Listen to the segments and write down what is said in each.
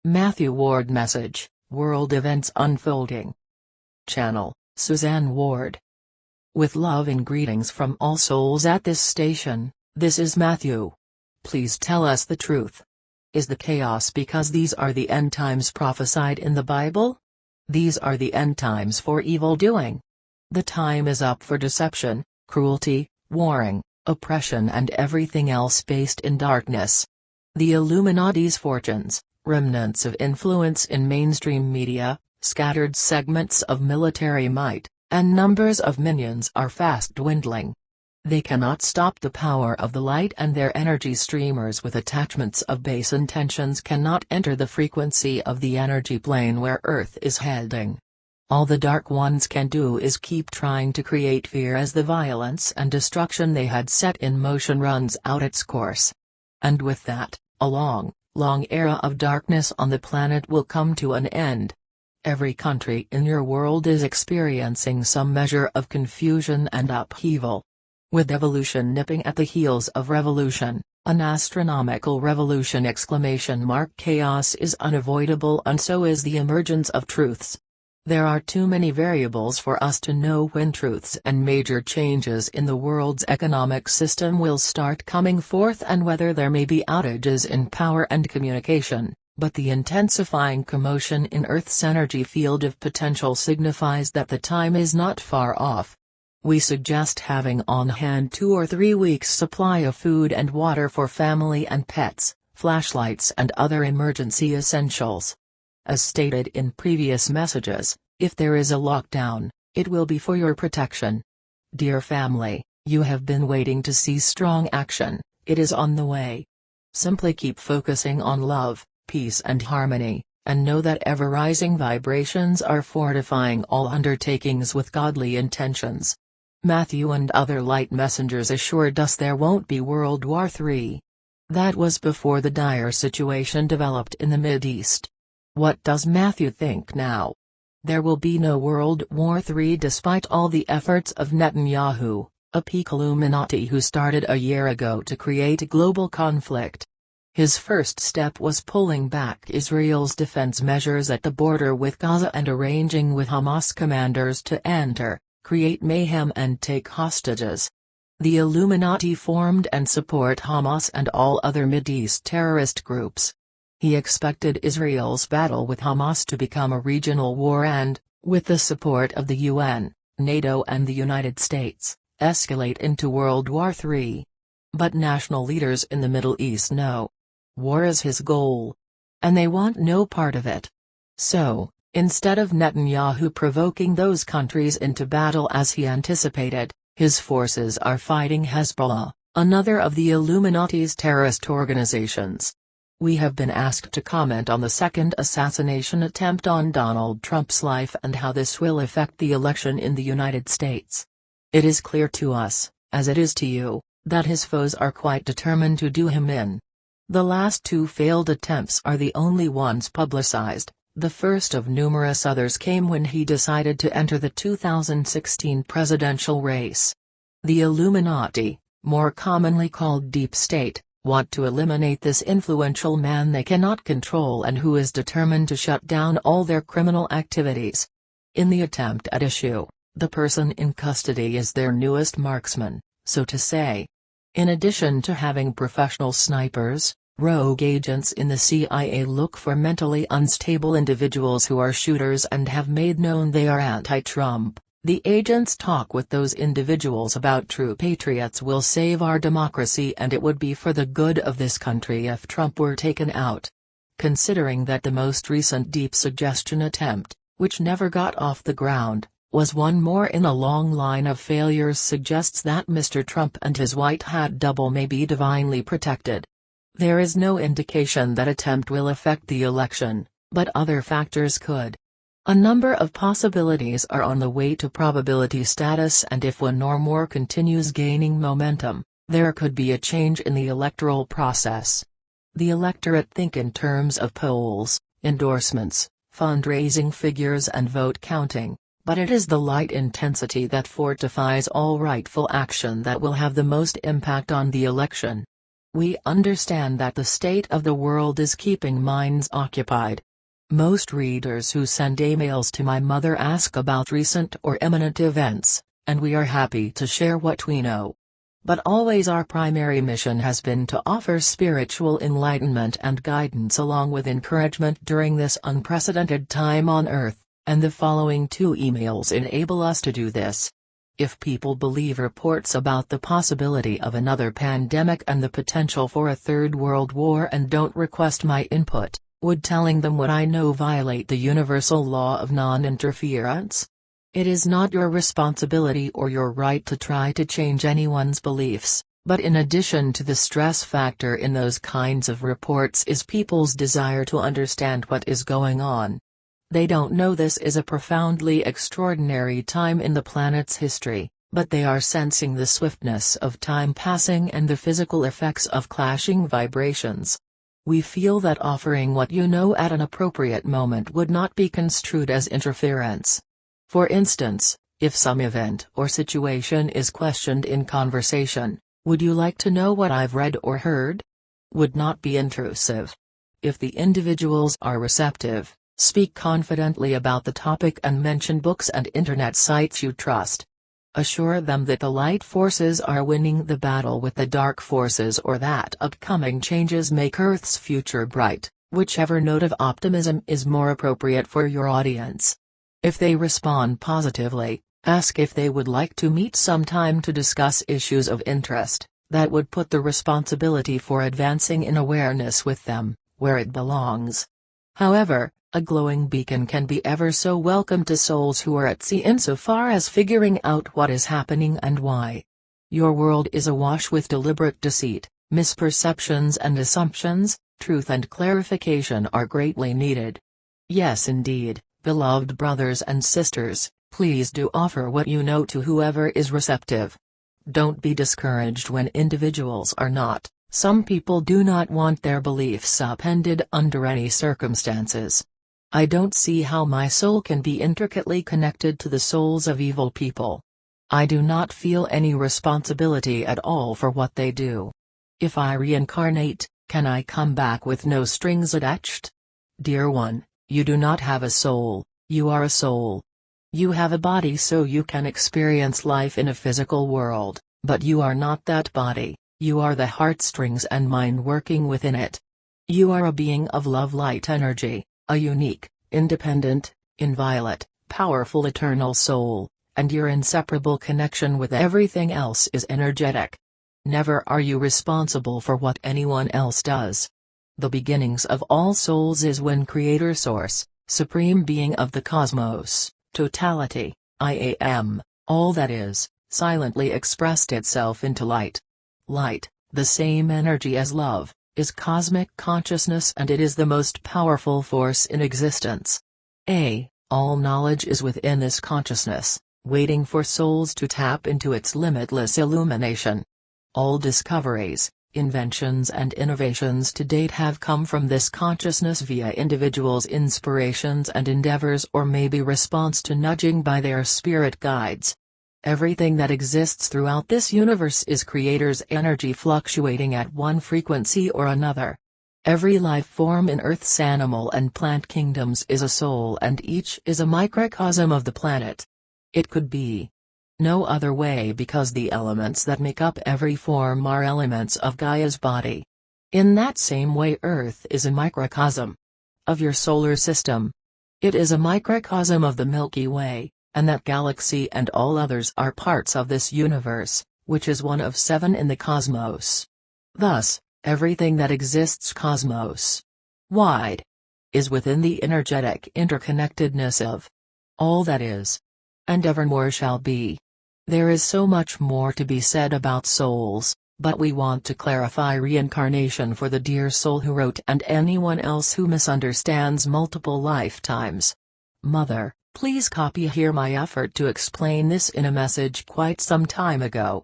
Mathew Ward message, World Events Unfolding. Channel, Suzanne Ward. With loving greetings from all souls at this station, this is Mathew. Please tell us the truth. Is the chaos because these are the end times prophesied in the Bible? These are the end times for evil doing. The time is up for deception, cruelty, warring, oppression and everything else based in darkness. The Illuminati's fortunes, remnants of influence in mainstream media, scattered segments of military might, and numbers of minions are fast dwindling. They cannot stop the power of the light, and their energy streamers with attachments of base intentions cannot enter the frequency of the energy plane where Earth is heading. All the Dark Ones can do is keep trying to create fear as the violence and destruction they had set in motion runs out its course. And with that, a long era of darkness on the planet will come to an end. Every country in your world is experiencing some measure of confusion and upheaval. With evolution nipping at the heels of revolution, an astronomical revolution ! Chaos is unavoidable, and so is the emergence of truths. There are too many variables for us to know when truths and major changes in the world's economic system will start coming forth, and whether there may be outages in power and communication, but the intensifying commotion in Earth's energy field of potential signifies that the time is not far off. We suggest having on hand 2 or 3 weeks' supply of food and water for family and pets, flashlights and other emergency essentials. As stated in previous messages, if there is a lockdown, it will be for your protection. Dear family, you have been waiting to see strong action. It is on the way. Simply keep focusing on love, peace and harmony, and know that ever-rising vibrations are fortifying all undertakings with godly intentions. Mathew and other light messengers assured us there won't be World War III. That was before the dire situation developed in the Mideast. What does Mathew think now? There will be no World War III despite all the efforts of Netanyahu, a peak Illuminati who started a year ago to create a global conflict. His first step was pulling back Israel's defense measures at the border with Gaza and arranging with Hamas commanders to enter, create mayhem and take hostages. The Illuminati formed and support Hamas and all other Mideast terrorist groups. He expected Israel's battle with Hamas to become a regional war and, with the support of the UN, NATO and the United States, escalate into World War III. But national leaders in the Middle East know war is his goal. And they want no part of it. So, instead of Netanyahu provoking those countries into battle as he anticipated, his forces are fighting Hezbollah, another of the Illuminati's terrorist organizations. We have been asked to comment on the second assassination attempt on Donald Trump's life and how this will affect the election in the United States. It is clear to us, as it is to you, that his foes are quite determined to do him in. The last 2 failed attempts are the only ones publicized. The first of numerous others came when he decided to enter the 2016 presidential race. The Illuminati, more commonly called Deep State, want to eliminate this influential man they cannot control and who is determined to shut down all their criminal activities. In the attempt at issue, the person in custody is their newest marksman, so to say. In addition to having professional snipers, rogue agents in the CIA look for mentally unstable individuals who are shooters and have made known they are anti-Trump. The agents talk with those individuals about true patriots will save our democracy, and it would be for the good of this country if Trump were taken out. Considering that the most recent deep suggestion attempt, which never got off the ground, was one more in a long line of failures, suggests that Mr. Trump and his white hat double may be divinely protected. There is no indication that attempt will affect the election, but other factors could. A number of possibilities are on the way to probability status, and if one or more continues gaining momentum, there could be a change in the electoral process. The electorate think in terms of polls, endorsements, fundraising figures and vote counting, but it is the light intensity that fortifies all rightful action that will have the most impact on the election. We understand that the state of the world is keeping minds occupied. Most readers who send emails to my mother ask about recent or imminent events, and we are happy to share what we know. But always our primary mission has been to offer spiritual enlightenment and guidance along with encouragement during this unprecedented time on Earth, and the following 2 emails enable us to do this. If people believe reports about the possibility of another pandemic and the potential for a third world war and don't request my input, would telling them what I know violate the universal law of non-interference? It is not your responsibility or your right to try to change anyone's beliefs, but in addition to the stress factor in those kinds of reports is people's desire to understand what is going on. They don't know this is a profoundly extraordinary time in the planet's history, but they are sensing the swiftness of time passing and the physical effects of clashing vibrations. We feel that offering what you know at an appropriate moment would not be construed as interference. For instance, if some event or situation is questioned in conversation, would you like to know what I've read or heard? Would not be intrusive. If the individuals are receptive, speak confidently about the topic and mention books and internet sites you trust. Assure them that the light forces are winning the battle with the dark forces or that upcoming changes make Earth's future bright, whichever note of optimism is more appropriate for your audience. If they respond positively, ask if they would like to meet sometime to discuss issues of interest, that would put the responsibility for advancing in awareness with them, where it belongs. However, a glowing beacon can be ever so welcome to souls who are at sea insofar as figuring out what is happening and why. Your world is awash with deliberate deceit, misperceptions and assumptions. Truth and clarification are greatly needed. Yes indeed, beloved brothers and sisters, please do offer what you know to whoever is receptive. Don't be discouraged when individuals are not. Some people do not want their beliefs upended under any circumstances. I don't see how my soul can be intricately connected to the souls of evil people. I do not feel any responsibility at all for what they do. If I reincarnate, can I come back with no strings attached? Dear one, you do not have a soul, you are a soul. You have a body so you can experience life in a physical world, but you are not that body, you are the heartstrings and mind working within it. You are a being of love light energy, a unique, independent, inviolate, powerful eternal soul, and your inseparable connection with everything else is energetic. Never are you responsible for what anyone else does. The beginnings of all souls is when Creator Source, Supreme Being of the Cosmos, Totality, I Am, all that is, silently expressed itself into light. Light, the same energy as love, is cosmic consciousness and it is the most powerful force in existence. All knowledge is within this consciousness, waiting for souls to tap into its limitless illumination. All discoveries, inventions and innovations to date have come from this consciousness via individuals' inspirations and endeavors or maybe response to nudging by their spirit guides. Everything that exists throughout this universe is Creator's energy fluctuating at one frequency or another. Every life form in Earth's animal and plant kingdoms is a soul and each is a microcosm of the planet. It could be no other way because the elements that make up every form are elements of Gaia's body. In that same way Earth is a microcosm of your solar system. It is a microcosm of the Milky Way, and that galaxy and all others are parts of this universe, which is one of 7 in the cosmos. Thus, everything that exists cosmos-wide is within the energetic interconnectedness of all that is, and evermore shall be. There is so much more to be said about souls, but we want to clarify reincarnation for the dear soul who wrote and anyone else who misunderstands multiple lifetimes. Mother, please copy here my effort to explain this in a message quite some time ago.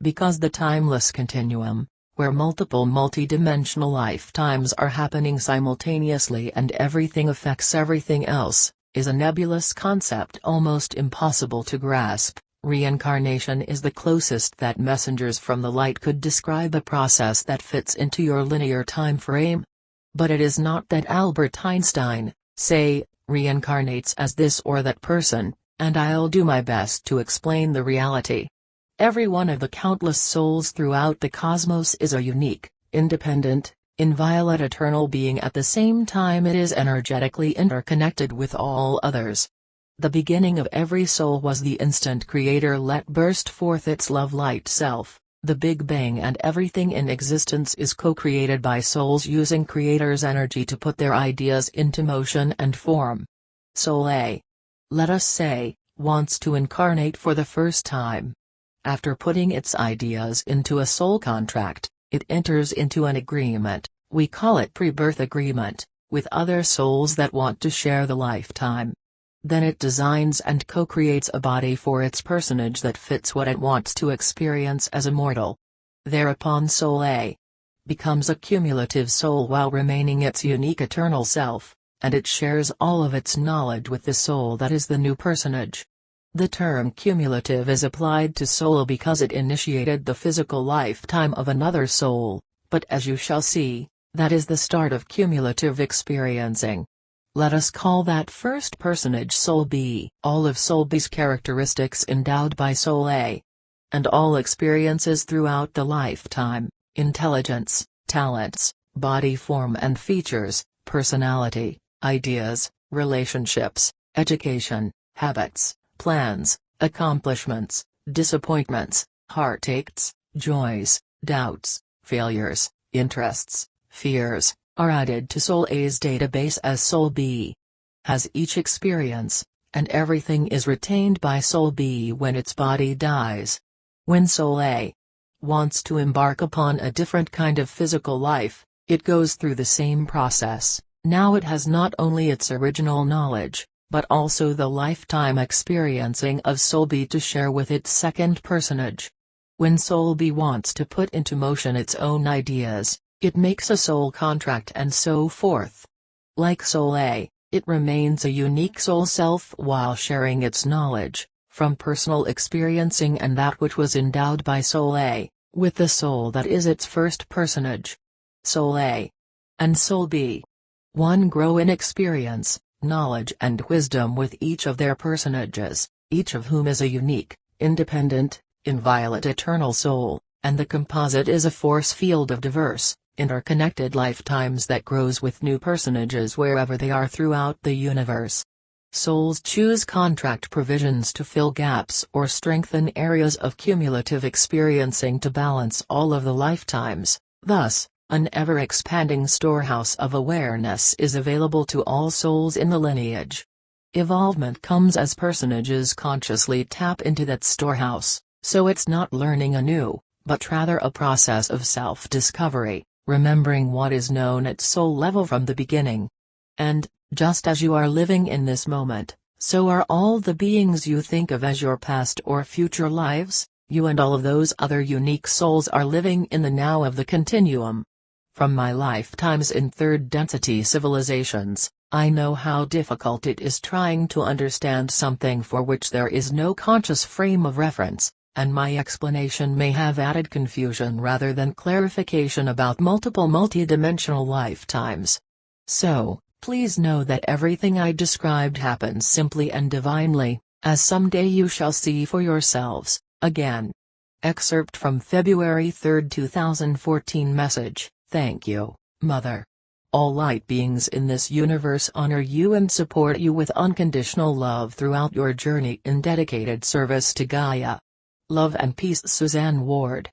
Because the timeless continuum, where multiple multidimensional lifetimes are happening simultaneously and everything affects everything else, is a nebulous concept almost impossible to grasp. Reincarnation is the closest that messengers from the light could describe a process that fits into your linear time frame. But it is not that Albert Einstein, say, reincarnates as this or that person, and I'll do my best to explain the reality. Every one of the countless souls throughout the cosmos is a unique, independent, inviolate eternal being. At the same time it is energetically interconnected with all others. The beginning of every soul was the instant Creator let burst forth its love-light self, the Big Bang, and everything in existence is co-created by souls using Creator's energy to put their ideas into motion and form. Soul A, let us say, wants to incarnate for the first time. After putting its ideas into a soul contract, it enters into an agreement, we call it pre-birth agreement, with other souls that want to share the lifetime. Then it designs and co-creates a body for its personage that fits what it wants to experience as a mortal. Thereupon Soul A becomes a cumulative soul while remaining its unique eternal self, and it shares all of its knowledge with the soul that is the new personage. The term cumulative is applied to soul because it initiated the physical lifetime of another soul, but as you shall see, that is the start of cumulative experiencing. Let us call that first personage Soul B. All of Soul B's characteristics endowed by Soul A. And all experiences throughout the lifetime, intelligence, talents, body form and features, personality, ideas, relationships, education, habits, plans, accomplishments, disappointments, heartaches, joys, doubts, failures, interests, fears, are added to Soul A's database as Soul B has each experience, and everything is retained by Soul B when its body dies. When Soul A wants to embark upon a different kind of physical life, it goes through the same process. Now it has not only its original knowledge, but also the lifetime experiencing of Soul B to share with its second personage. When Soul B wants to put into motion its own ideas, it makes a soul contract and so forth. Like Soul A, it remains a unique soul self while sharing its knowledge, from personal experiencing and that which was endowed by Soul A, with the soul that is its first personage. Soul A and Soul B. One grow in experience, knowledge and wisdom with each of their personages, each of whom is a unique, independent, inviolate eternal soul, and the composite is a force field of diverse, interconnected lifetimes that grows with new personages wherever they are throughout the universe. Souls choose contract provisions to fill gaps or strengthen areas of cumulative experiencing to balance all of the lifetimes. Thus, an ever-expanding storehouse of awareness is available to all souls in the lineage. Evolvement comes as personages consciously tap into that storehouse, so it's not learning anew, but rather a process of self-discovery, remembering what is known at soul level from the beginning. And, just as you are living in this moment, so are all the beings you think of as your past or future lives. You and all of those other unique souls are living in the now of the continuum. From my lifetimes in third-density civilizations, I know how difficult it is trying to understand something for which there is no conscious frame of reference, and my explanation may have added confusion rather than clarification about multiple multidimensional lifetimes. So, please know that everything I described happens simply and divinely, as someday you shall see for yourselves, again. Excerpt from February 3, 2014 message. Thank you, Mother. All light beings in this universe honor you and support you with unconditional love throughout your journey in dedicated service to Gaia. Love and peace. Suzanne Ward.